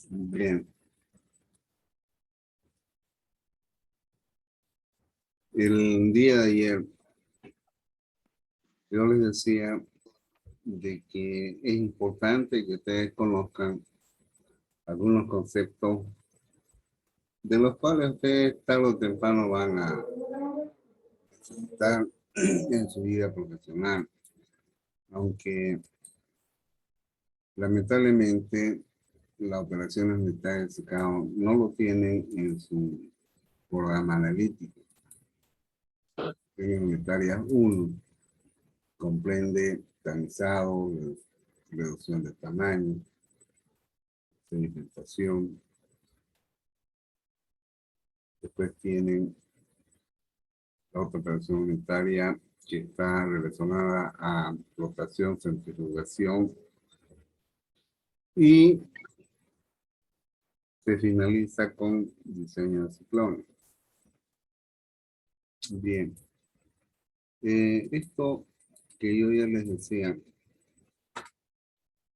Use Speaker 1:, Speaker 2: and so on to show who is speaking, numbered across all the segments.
Speaker 1: Bien. El día de ayer yo les decía de que es importante que ustedes conozcan algunos conceptos de los cuales ustedes tarde o temprano van a estar en su vida profesional. Aunque lamentablemente las operaciones militares de secado no lo tienen en su programa analítico. En militaria 1 comprende tamizado, reducción de tamaño, sedimentación. Después tienen la otra operación unitaria que está relacionada a flotación, centrifugación y se finaliza con diseño de ciclones. Bien, esto que yo ya les decía,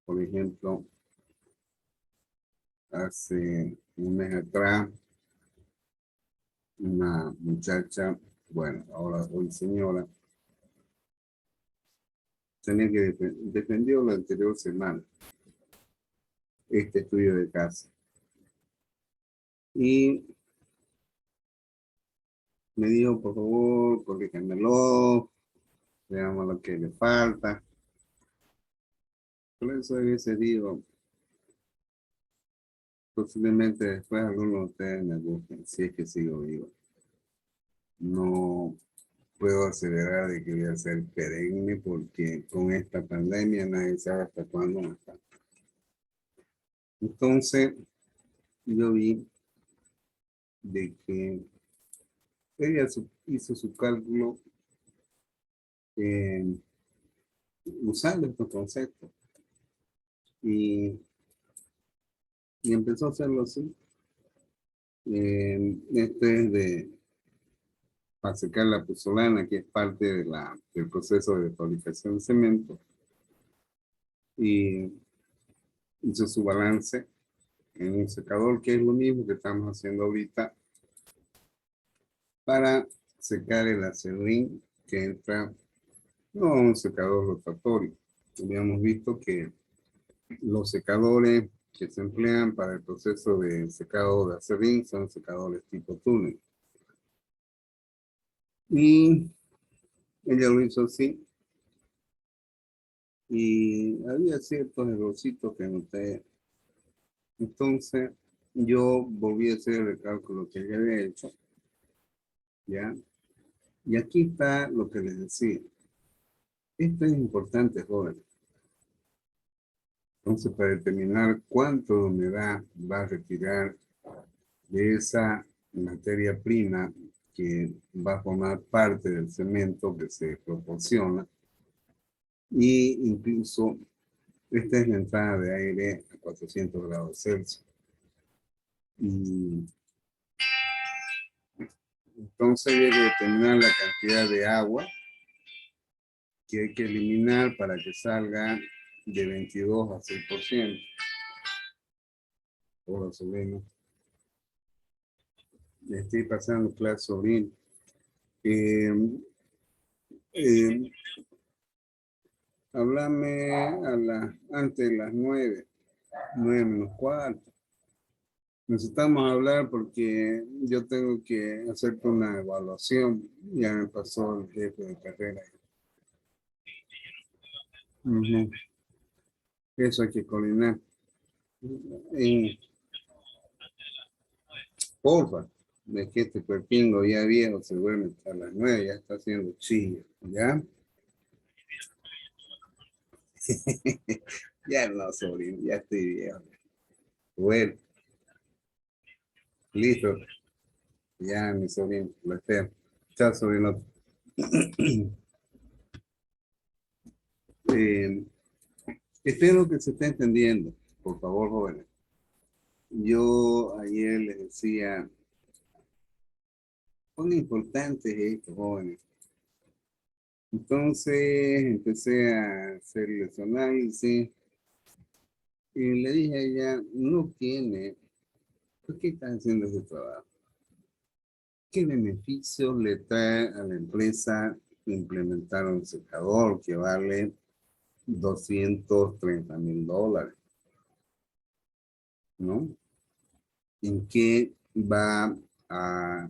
Speaker 1: por ejemplo, hace un mes atrás, una muchacha, bueno, ahora hoy señora, tenía que defendió la anterior semana este estudio de caso. Y me dijo, por favor, corríjanmelo, veamos lo que le falta. Por eso hubiese dicho, posiblemente después algunos de ustedes me busquen, si es que sigo vivo. No puedo aseverar de que voy a ser perenne porque con esta pandemia nadie sabe hasta cuándo va a estar. Entonces, yo vi de que ella hizo su cálculo usando estos conceptos y empezó a hacerlo así. Este es para secar la pozolana, que es parte del proceso de fabricación de cemento, y hizo su balance en un secador, que es lo mismo que estamos haciendo ahorita, para secar el acerrín que entra, no un secador rotatorio. Habíamos visto que los secadores que se emplean para el proceso de secado de acerrín son secadores tipo túnel. Y ella lo hizo así. Y había ciertos errorcitos que noté. Entonces, yo volví a hacer el cálculo que ya había hecho. ¿Ya? Y aquí está lo que les decía. Esto es importante, jóvenes. Entonces, para determinar cuánto de humedad va a retirar de esa materia prima que va a formar parte del cemento que se proporciona, y incluso esta es la entrada de aire a 400 grados Celsius. Y entonces hay que determinar la cantidad de agua que hay que eliminar para que salga de 22 a 6%. Ahora subimos. Le estoy pasando clase sobre háblame antes de las 9 menos cuarto. Necesitamos hablar porque yo tengo que hacer una evaluación. Ya me pasó el jefe de carrera. Eso hay que coordinar. Porfa, de que este cuerpingo ya viejo se duerme hasta las 9, ya está haciendo chillo, ¿ya? Ya no, sobrino, ya estoy viejo. Bueno, listo. Ya, mi sobrino, lo espero. Chao, sobrino. Eh, espero que se esté entendiendo, por favor, jóvenes. Yo ayer les decía, son importantes estos jóvenes. Entonces empecé a hacer los análisis Y le dije a ella, no tiene, ¿por qué estás haciendo ese trabajo? ¿Qué beneficio le trae a la empresa implementar un secador que vale $230,000? ¿No? ¿En qué va a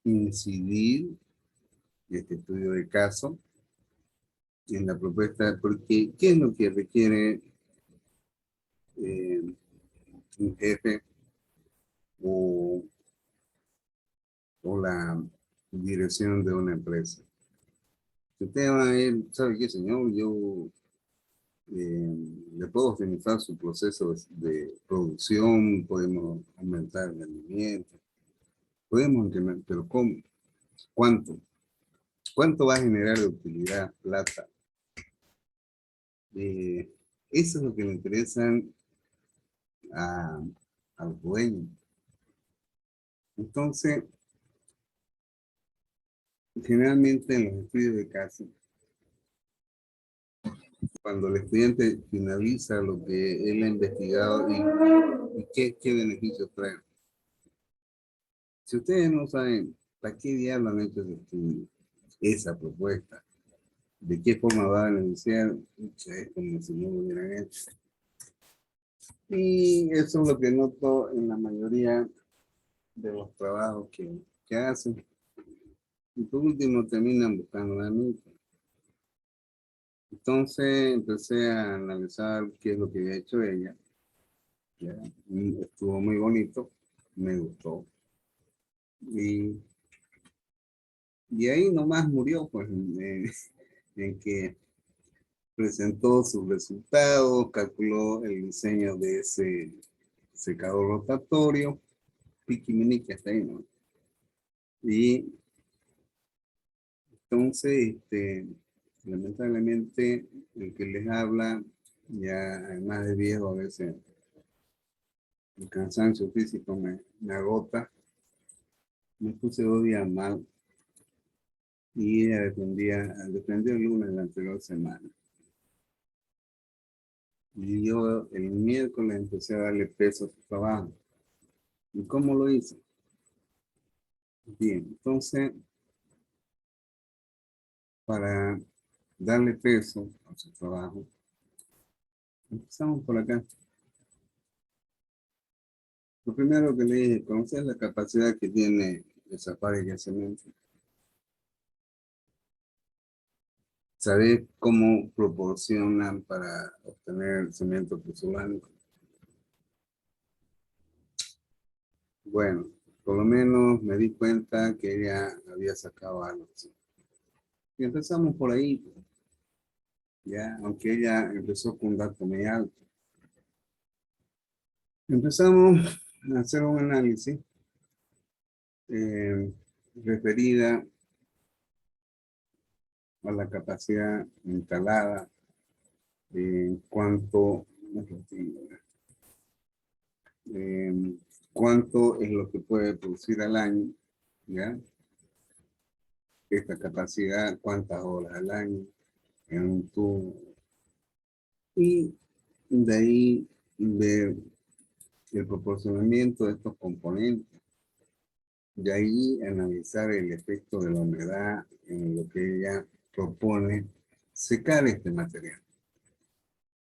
Speaker 1: incidir este estudio de caso en la propuesta? Porque, ¿qué es lo que requiere eh, un jefe o, o la dirección de una empresa? Si usted va a ir, ¿sabe qué, señor? Yo le puedo optimizar su proceso de producción, podemos aumentar el rendimiento, podemos incrementar, pero ¿cómo? ¿Cuánto? ¿Cuánto va a generar de utilidad, plata? Eh, Eso es lo que le interesan a, al dueño. Entonces, generalmente en los estudios de caso, cuando el estudiante finaliza lo que él ha investigado y qué beneficios trae. Si ustedes no saben para qué diablo han hecho ese estudio, esa propuesta, de qué forma va a beneficiar, es como si no lo hubieran hecho. Y eso es lo que noto en la mayoría de los trabajos que hacen. Y por último terminan buscando la misma. Entonces empecé a analizar qué es lo que había hecho ella. Ya, estuvo muy bonito, me gustó. Y, y ahí nomás murió, pues, en que presentó sus resultados, calculó el diseño de ese secador rotatorio, piquiminique hasta ahí, ¿no? Y entonces, lamentablemente, el que les habla, ya además de viejo, a veces el cansancio físico me agota. Me puse 2 días mal y ella defendió el lunes de la anterior semana. Y yo el miércoles empecé a darle peso a su trabajo. ¿Y cómo lo hice? Bien, entonces, para darle peso a su trabajo, empezamos por acá. Lo primero que le dije, conocer la capacidad que tiene esa fábrica de cemento. Saber cómo proporcionan para obtener cemento puzolánico. Bueno, por lo menos me di cuenta que ella había sacado algo. ¿Sí? Y empezamos por ahí, ya, aunque ella empezó con un dato muy alto. Empezamos a hacer un análisis eh, referida a la capacidad instalada en cuanto eh, cuánto es lo que puede producir al año, ¿ya? Esta capacidad, cuántas horas al año en un tubo. Y de ahí ver el proporcionamiento de estos componentes. De ahí analizar el efecto de la humedad en lo que ella propone secar este material.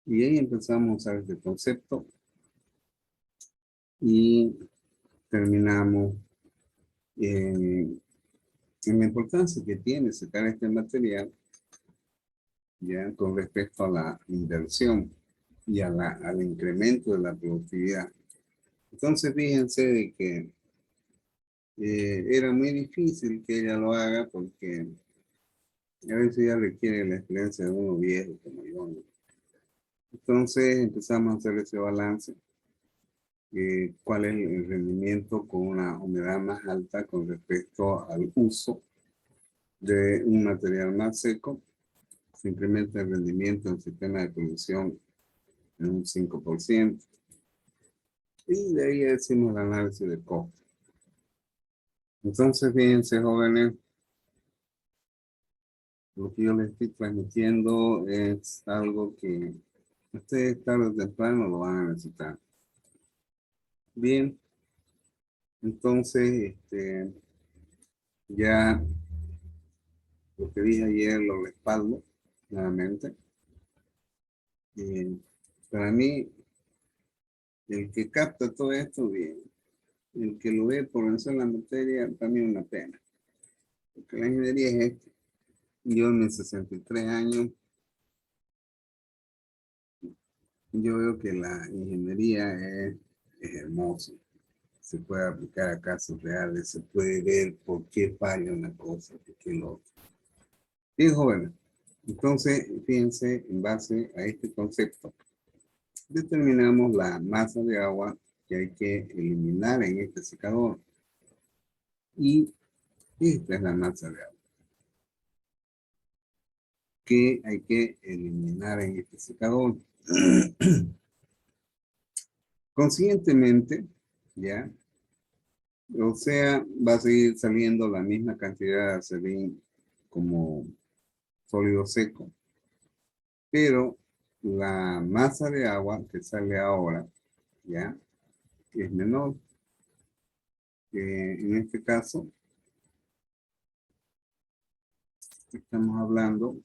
Speaker 1: Y ahí empezamos a usar este concepto y terminamos en la importancia que tiene secar este material ya con respecto a la inversión y al incremento de la productividad. Entonces fíjense de que era muy difícil que ella lo haga porque a veces ya requiere la experiencia de uno viejo como yo, ¿no? Entonces empezamos a hacer ese balance, cuál es el rendimiento con una humedad más alta con respecto al uso de un material más seco. Se incrementa el rendimiento del sistema de producción en un 5%. Y de ahí hicimos el análisis de costo. Entonces, fíjense, jóvenes, lo que yo les estoy transmitiendo es algo que Ustedes tarde o temprano lo van a necesitar. Bien, entonces, ya lo que dije ayer lo respaldo nuevamente. Para mí, el que capta todo esto, bien. El que lo ve por vencer la materia, para mí es una pena. Porque la ingeniería es esto. Yo en mis 63 años, yo veo que la ingeniería es hermosa. Se puede aplicar a casos reales, se puede ver por qué falla una cosa, por qué lo otro. Bien, jóvenes. Entonces, fíjense, en base a este concepto, determinamos la masa de agua que hay que eliminar en este secador. Y esta es la masa de agua que hay que eliminar en este secador. Consiguientemente, ya, o sea, va a seguir saliendo la misma cantidad de acerrín como sólido seco, pero la masa de agua que sale ahora, ya, es menor. En este caso, estamos hablando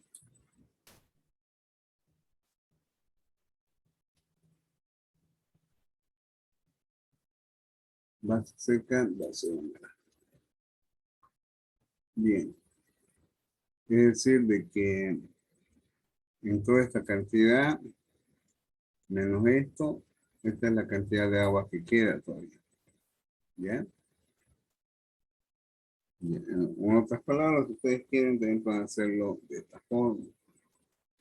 Speaker 1: base seca, base húmeda. Bien, es decir, de que en toda esta cantidad, menos esto, esta es la cantidad de agua que queda todavía. ¿Ya? Bien. En otras palabras, si ustedes quieren, también pueden hacerlo de esta forma.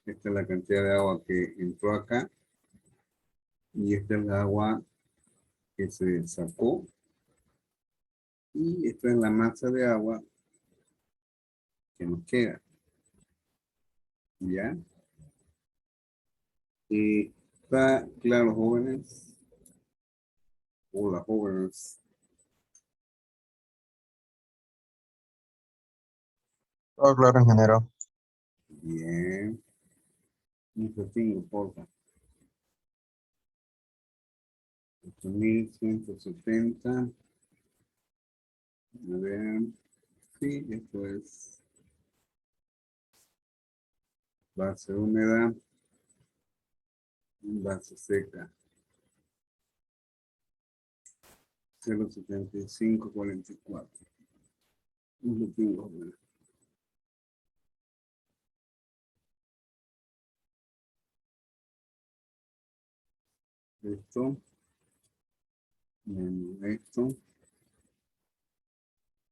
Speaker 1: Esta es la cantidad de agua que entró acá y esta es la agua que se sacó y esta es la masa de agua que nos queda. ¿Ya? Y está claro, jóvenes. Hola, jóvenes.
Speaker 2: Todo claro, ingeniero.
Speaker 1: Bien. Un poquito, porfa. 8170. A ver. Sí, esto es base húmeda, base seca. 0,7544. Un poquito, jóvenes. Esto, menos esto,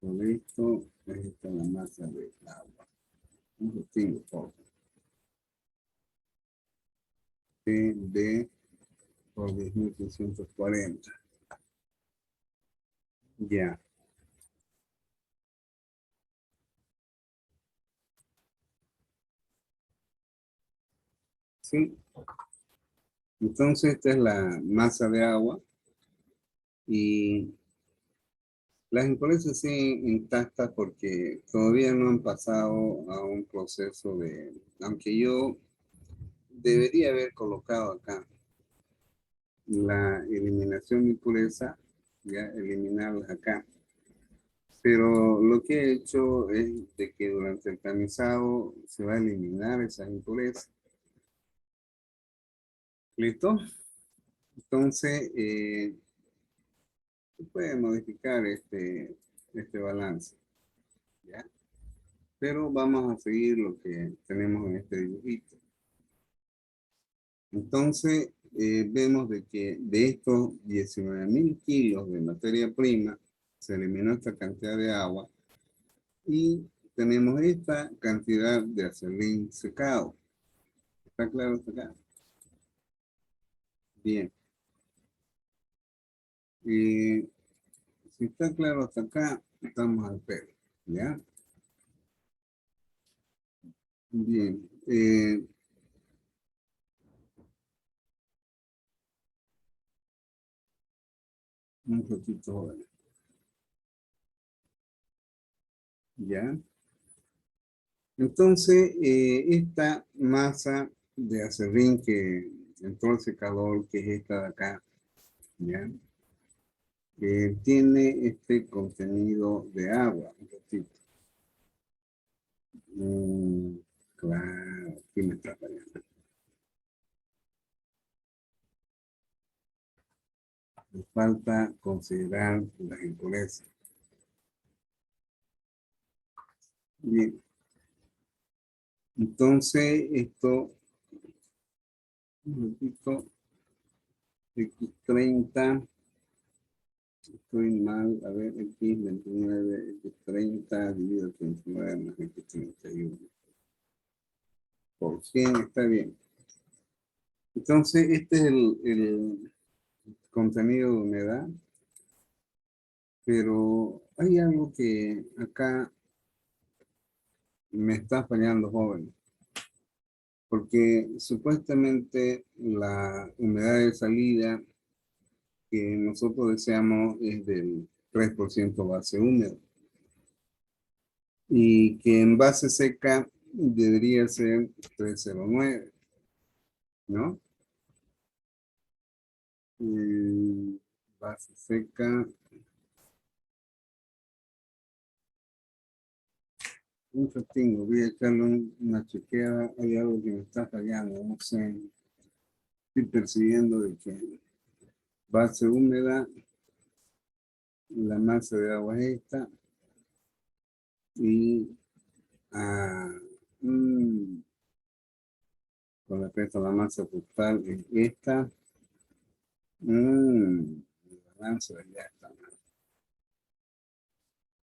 Speaker 1: por esto, esta es la masa de agua. Un poquito, por TD por 10.340. Ya, sí. Entonces, esta es la masa de agua y las impurezas siguen intactas porque todavía no han pasado a un proceso de, aunque yo debería haber colocado acá la eliminación de impureza, ya eliminarlas acá. Pero lo que he hecho es de que durante el tamizado se va a eliminar esas impurezas. ¿Listo? Entonces, se puede modificar este balance, ¿ya? Pero vamos a seguir lo que tenemos en este dibujito. Entonces, vemos de que de estos 19.000 kilos de materia prima, se eliminó esta cantidad de agua y tenemos esta cantidad de acerrín secado. ¿Está claro hasta acá? Bien. Si está claro hasta acá, estamos al pelo, ¿ya? Bien. Un poquito, ¿ya? Entonces, esta masa de acerrín que entró ese calor que es esta de acá, ¿ya? Tiene este contenido de agua, un ratito. Claro, aquí me está fallando. Me falta considerar las impurezas. Bien, entonces esto, un ratito, X30, estoy mal, a ver, X29, X30 dividido 39 más X31. Por 100 está bien. Entonces, este es el contenido de humedad, pero hay algo que acá me está fallando, joven, porque supuestamente la humedad de salida que nosotros deseamos es del 3% base húmeda y que en base seca debería ser 309, ¿no? Base seca. Un testingo, voy a echarle una chequeada, hay algo que me está fallando, no sé, estoy percibiendo de que base húmeda, la masa de agua es esta, y ah, mm, con respecto a la masa total es esta, el balance ya está mal.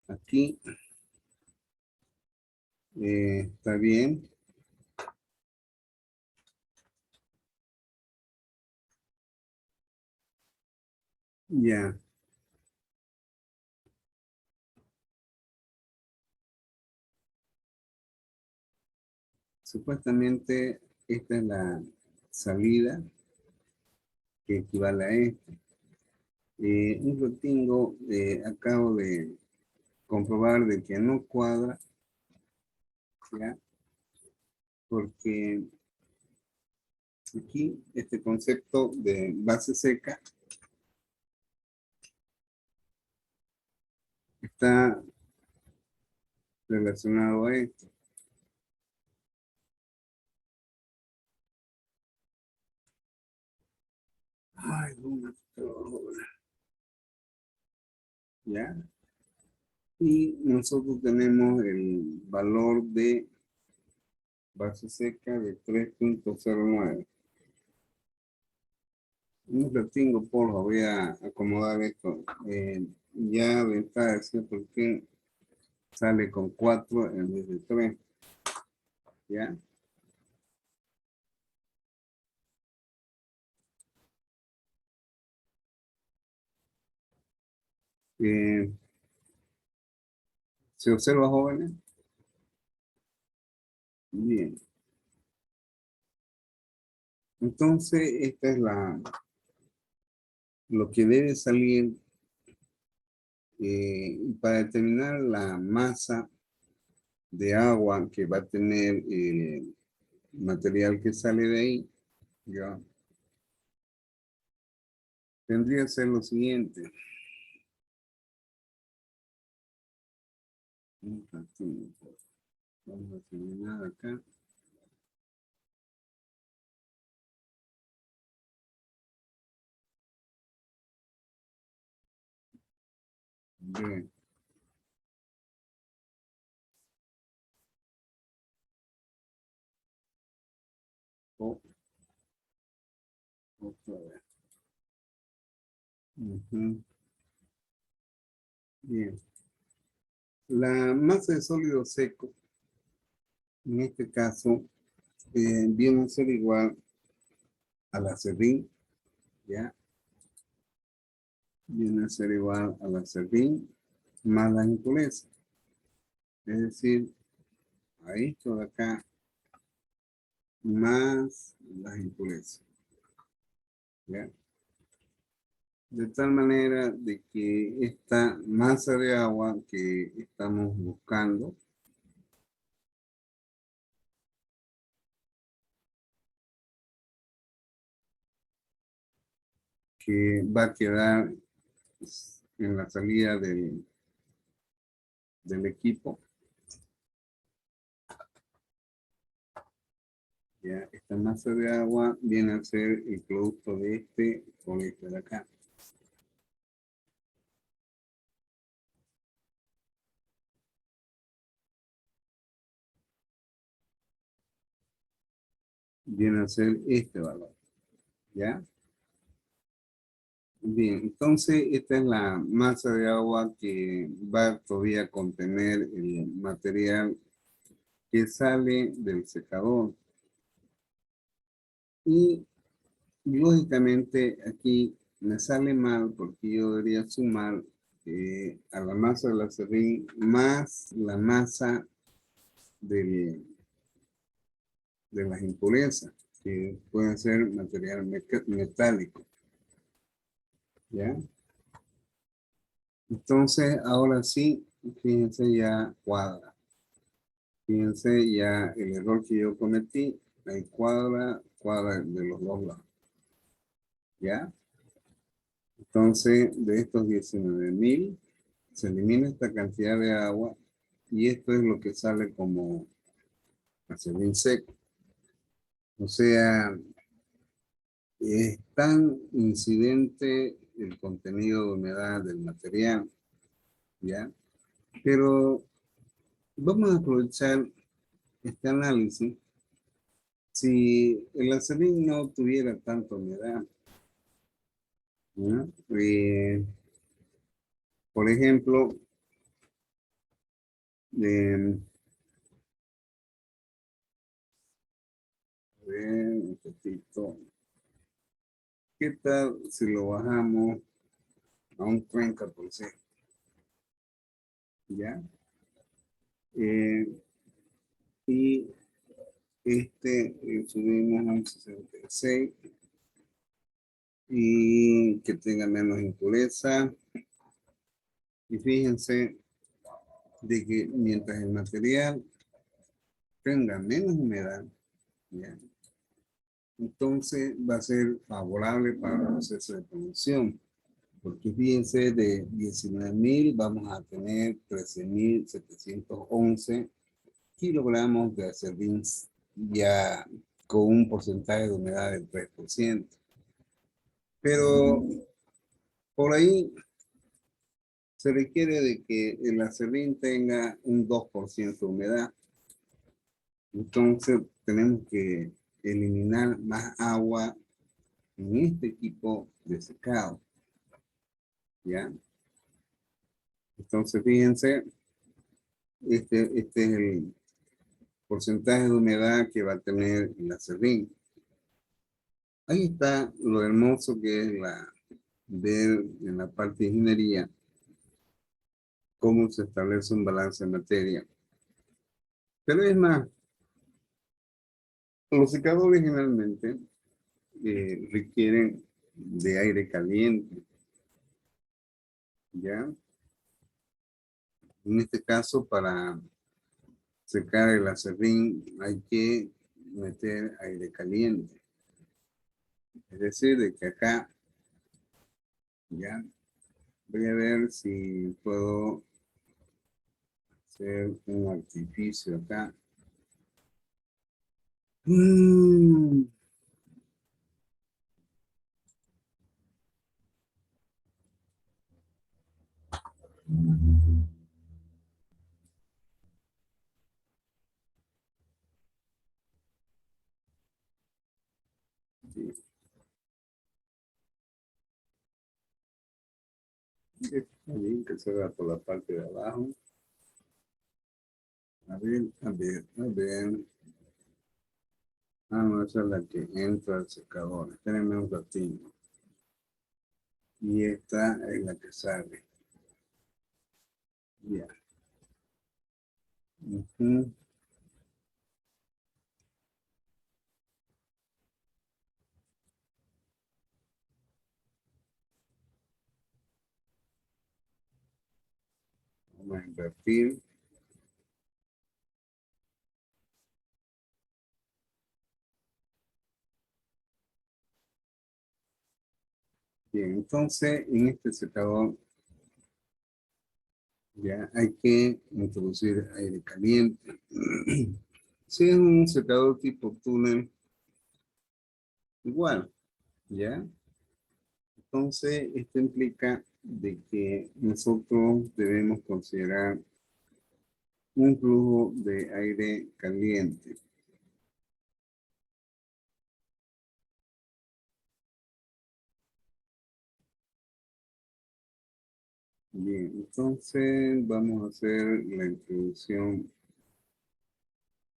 Speaker 1: Aquí está bien, ya, supuestamente esta es la salida que equivale a esto. Un retingo, acabo de comprobar de que no cuadra, ¿ya? Porque aquí este concepto de base seca está relacionado a esto. Ay, ¿ya? Y nosotros tenemos el valor de base seca de 3.09. Un retingo, por favor, voy a acomodar esto. Ya de entrada decir por qué sale con 4 en vez de 3, ¿ya? Eh, ¿Se observa, jóvenes? Bien. Entonces, esta es lo que debe salir para determinar la masa de agua que va a tener el material que sale de ahí. ¿Ya? Tendría que ser lo siguiente. Vamos a terminar acá. Bien. Otra vez. Ujú. Bien. La masa de sólido seco, en este caso, viene a ser igual a la serrín, ¿ya? Viene a ser igual a la serrín más la impureza. Es decir, a esto de acá más las impurezas, ¿ya? De tal manera de que esta masa de agua que estamos buscando que va a quedar en la salida del equipo. Ya, esta masa de agua viene a ser el producto de este con este de acá. Viene a ser este valor. ¿Ya? Bien, entonces esta es la masa de agua que va todavía a contener el material que sale del secador. Y lógicamente aquí me sale mal porque yo debería sumar a la masa del acerrín más la masa de las impurezas, que pueden ser material metálico. ¿Ya? Entonces, ahora sí, fíjense ya cuadra. Fíjense ya el error que yo cometí, ahí cuadra de los dos lados. ¿Ya? Entonces, de estos 19,000, se elimina esta cantidad de agua y esto es lo que sale como acerrín seco. O sea, es tan incidente el contenido de humedad del material, ¿ya? Pero vamos a aprovechar este análisis. Si el acerrín no tuviera tanta humedad, ¿ya? Por ejemplo, a ver, un poquito. ¿Qué tal si lo bajamos a un 30%? ¿Ya? Eh, y subimos a un 66 y que tenga menos impureza. Y fíjense de que mientras el material tenga menos humedad, ¿ya? Entonces va a ser favorable para el proceso de producción. Porque fíjense, de 19,000 vamos a tener 13,711 kilogramos de acerrín ya con un porcentaje de humedad del 3%. Pero por ahí se requiere de que el acerrín tenga un 2% de humedad. Entonces tenemos que eliminar más agua en este equipo de secado. ¿Ya? Entonces fíjense, este es el porcentaje de humedad que va a tener el acerrín. Ahí está lo hermoso que es ver en la parte de ingeniería cómo se establece un balance de materia. Pero es más, los secadores generalmente requieren de aire caliente, ¿ya? En este caso, para secar el acerrín hay que meter aire caliente. Es decir, de que acá, ya, voy a ver si puedo hacer un artificio acá. Sí, está bien que se va por la parte de abajo. A ver, a ver, a ver. Ah, no, esa es la que entra al secador. Espérenme un ratito. Y esta es la que sale. Ya. Ujú. Vamos a invertir. Bien, entonces en este secador ya hay que introducir aire caliente. Si es un secador tipo túnel, igual, ¿ya? Entonces, esto implica de que nosotros debemos considerar un flujo de aire caliente. Bien, entonces vamos a hacer la introducción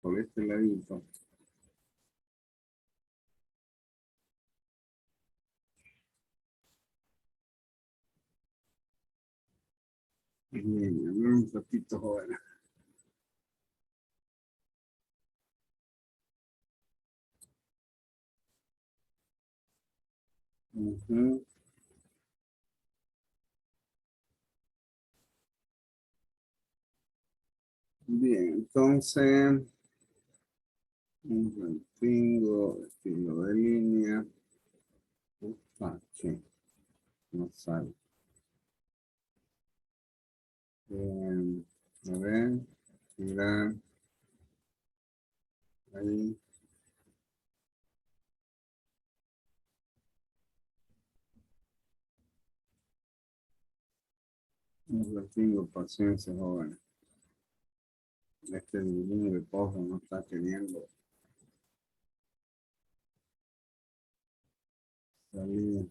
Speaker 1: por este ladito. Bien, a ver un ratito ahora. Ujú. Bien, entonces, un rantingo, estilo de línea. Upa, sí, no sale. Bien, a ver, mirar, ahí. No tengo paciencia, joven. Este niño de pozo no está queriendo salir.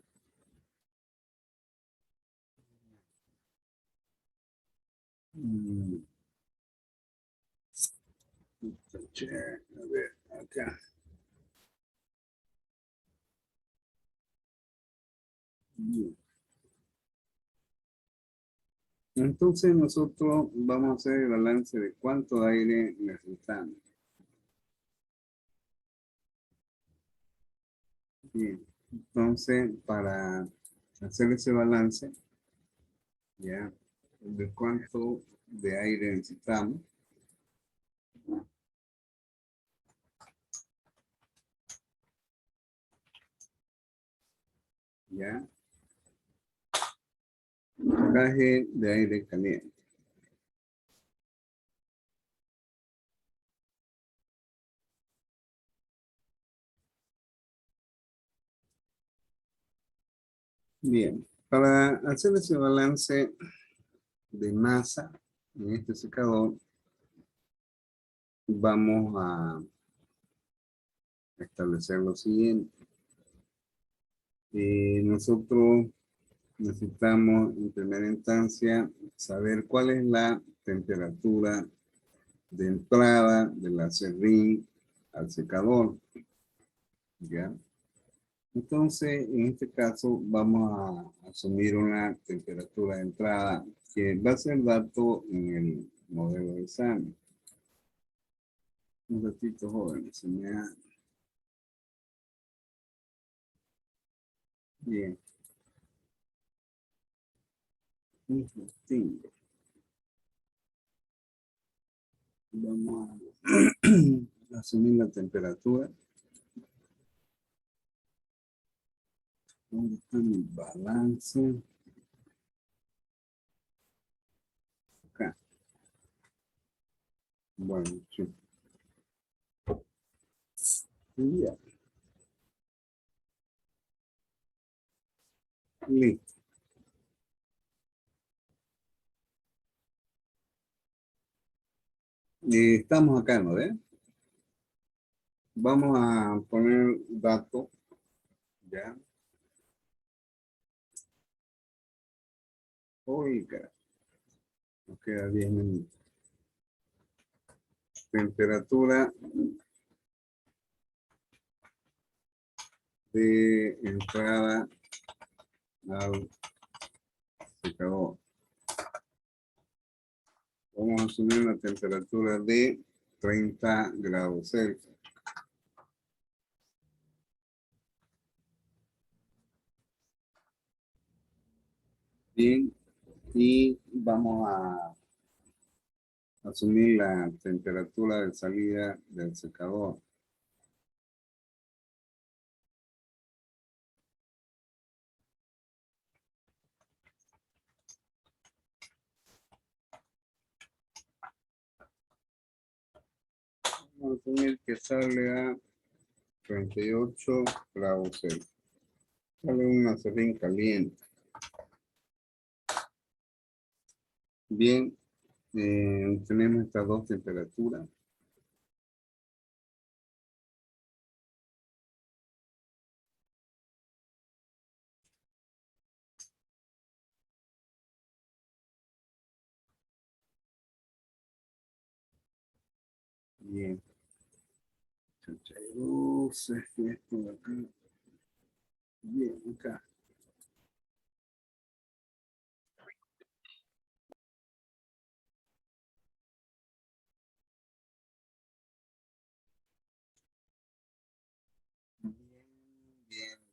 Speaker 1: Mm, che, a ver, acá. Bien. Entonces nosotros vamos a hacer el balance de cuánto aire necesitamos. Bien. Entonces, para hacer ese balance, ya, de cuánto de aire necesitamos, ya, traje de aire caliente. Bien, para hacer ese balance de masa en este secador, vamos a establecer lo siguiente. Nosotros necesitamos en primera instancia saber cuál es la temperatura de entrada del acerrín al secador, ¿ya? Entonces, en este caso, vamos a asumir una temperatura de entrada que va a ser dato en el modelo de examen. Un ratito, joven, se me ha... Bien. Un ratito. Vamos a asumir la temperatura. ¿Dónde está mi balance? Acá. Bueno, sí. Ya. Listo. Estamos acá, ¿no ve? Vamos a poner dato, ya. Oiga, nos queda 10 minutos. Temperatura de entrada al secador. Vamos a asumir una temperatura de 30 grados Celsius. Bien, y vamos a asumir la temperatura de salida del secador. Vamos a asumir que sale a 38 grados Celsius. Sale una serrín caliente. Bien, tenemos estas dos temperaturas. Bien. 82, esto de acá. Bien, acá.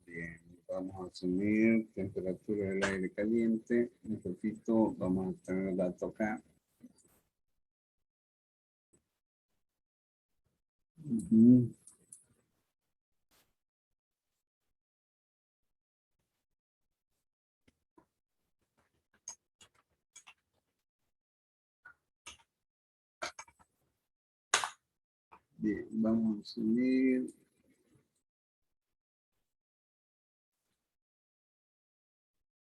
Speaker 1: Bien. Vamos a asumir temperatura del aire caliente. Un poquito, vamos a tener el dato acá. Ujú. Bien, vamos a asumir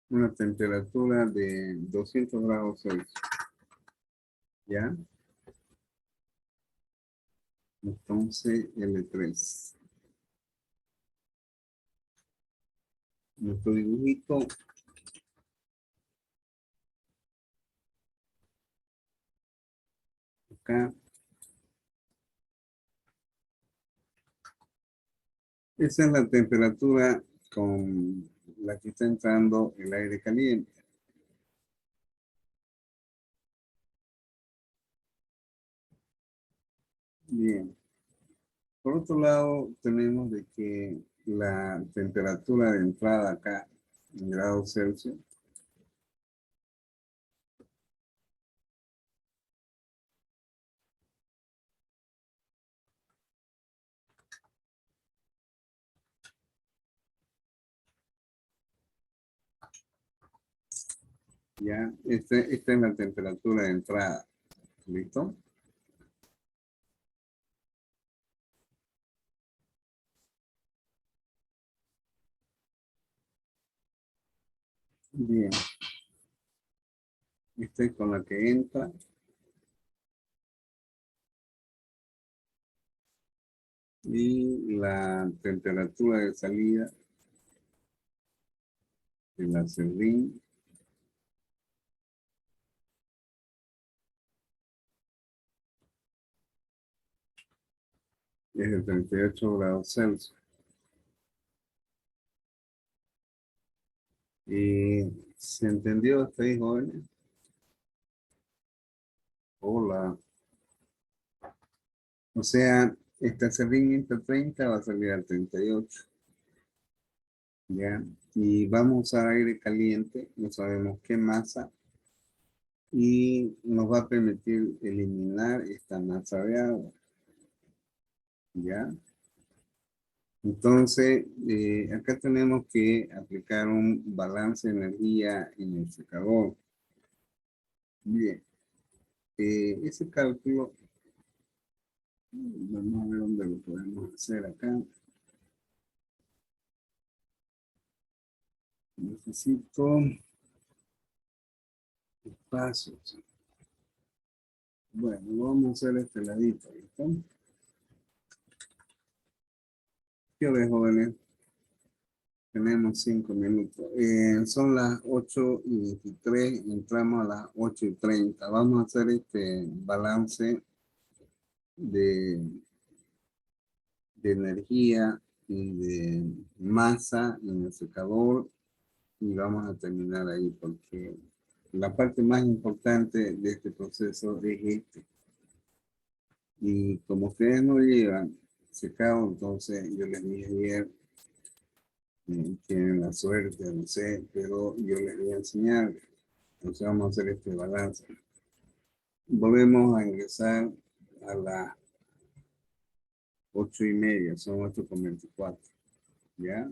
Speaker 1: una temperatura de 200 grados Celsius. ¿Ya? Entonces, L3. Nuestro dibujito. Acá. Esa es la temperatura con la que está entrando el aire caliente. Bien. Por otro lado, tenemos de que la temperatura de entrada acá en grados Celsius ya, esta es la temperatura de entrada. ¿Listo? Bien. Esta es con la que entra. Y la temperatura de salida de la serrín es de 38 grados Celsius. ¿Y se entendió hasta ahí, jóvenes? Hola. O sea, esta serrín entre 30 va a salir al 38. ¿Ya? Y vamos a usar aire caliente, no sabemos qué masa, y nos va a permitir eliminar esta masa de agua. ¿Ya? Entonces, acá tenemos que aplicar un balance de energía en el secador. Bien, ese cálculo, vamos a ver dónde lo podemos hacer acá. Necesito espacios. Bueno, vamos a hacer este ladito, ¿listo? ¿Qué hora, jóvenes? Tenemos 5 minutos. Son las 8:23, entramos a las 8:30. Vamos a hacer este balance de energía y de masa en el secador y vamos a terminar ahí porque la parte más importante de este proceso es este. Y como ustedes no llevan secado, entonces yo les dije ayer, tienen la suerte, no sé, pero yo les voy a enseñar. Entonces vamos a hacer este balance. Volvemos a ingresar a las 8:30, son 8:24, ¿ya?